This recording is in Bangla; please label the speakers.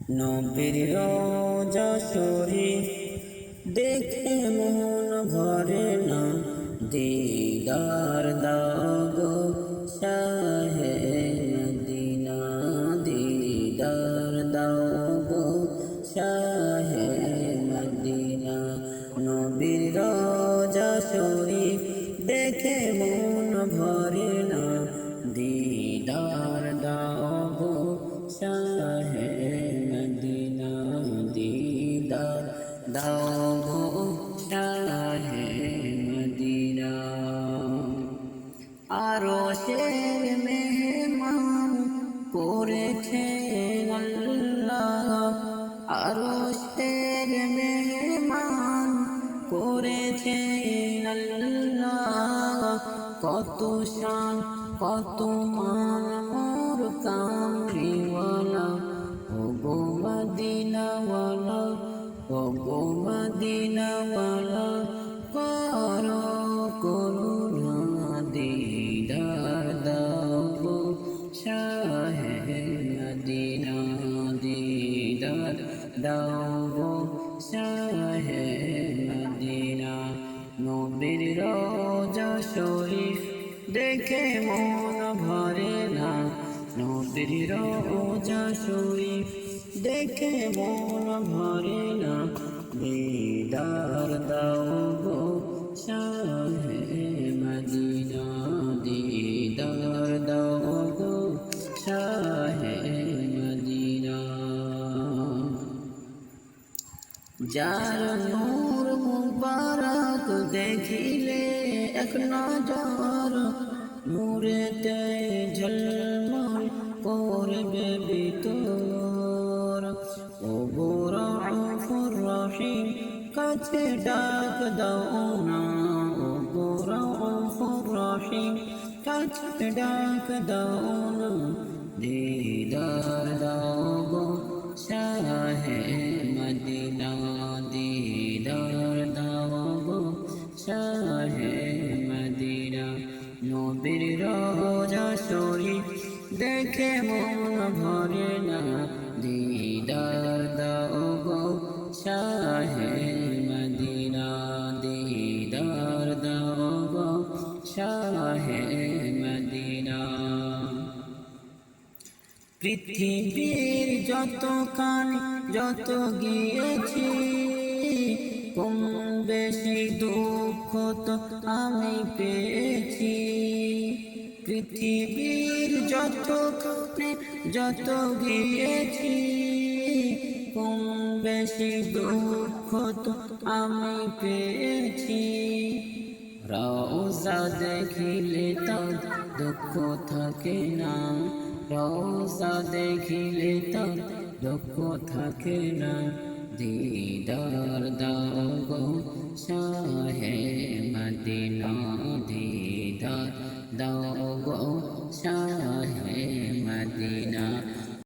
Speaker 1: নবীর রওজা শরীফ দেখে মন ভরে না, দিদার দাও গো শাহে মদিনা, দিদার দাও গো শাহে মদিনা। নবীর রওজা শরীফ দেখে মন ভরে না, দিদার দাও গো শাহে মদিনা, দিদার দাও গো শাহে মদিনা। আরশের মেহমান করেছেন আল্লাহ, আরশের মেহমান করেছেন আল্লাহ। কত শান কত মান মোর কামরিওয়ালা, ও গো মদিনাওয়ালা, ও গো মদিনাওয়ালা, করো করুণা দিদার দাও গো শাহে মদিনা, দিদার দাও গো শাহে মদিনা। নবীর রওজা শরীফ দেখে মন ভরে না, নবীর রওজা শরীফ দেখে মন ভরে না, দিদার দাও গো শাহে মদিনা, দিদার দাও গো শাহে মদিনা। যার নূর মুবারক দেখিলে এক নজর, নূরেতে ঝলমল করবে ভিতর। ও গো রাউফুর রহিম কাছে ডাক দাও না, ও গো রাউফুর রহিম কাছে ডাক দাও না, দিদার দাও গো শাহে মদিনা, দিদার দাও গো শাহে মদিনা। নবীর রওজা শরীফ দেখে মন ভরে না, দিদার দাও গো শাহে মদিনা, দিদার দাও গো শাহে মদিনা। পৃথিবীর যত কান যত গিয়েছি, কম বেশি দুঃখ তো আমি পেয়েছি। পৃথিবীর যত কানে যত গিয়েছি, কম বেশি দুঃখ তো আমি পেয়েছি। রওজা দেখিলে তার দুঃখ থাকে না, রওজা দেখিলে তার দুঃখ থাকে না, দিদার দাও গো শাহে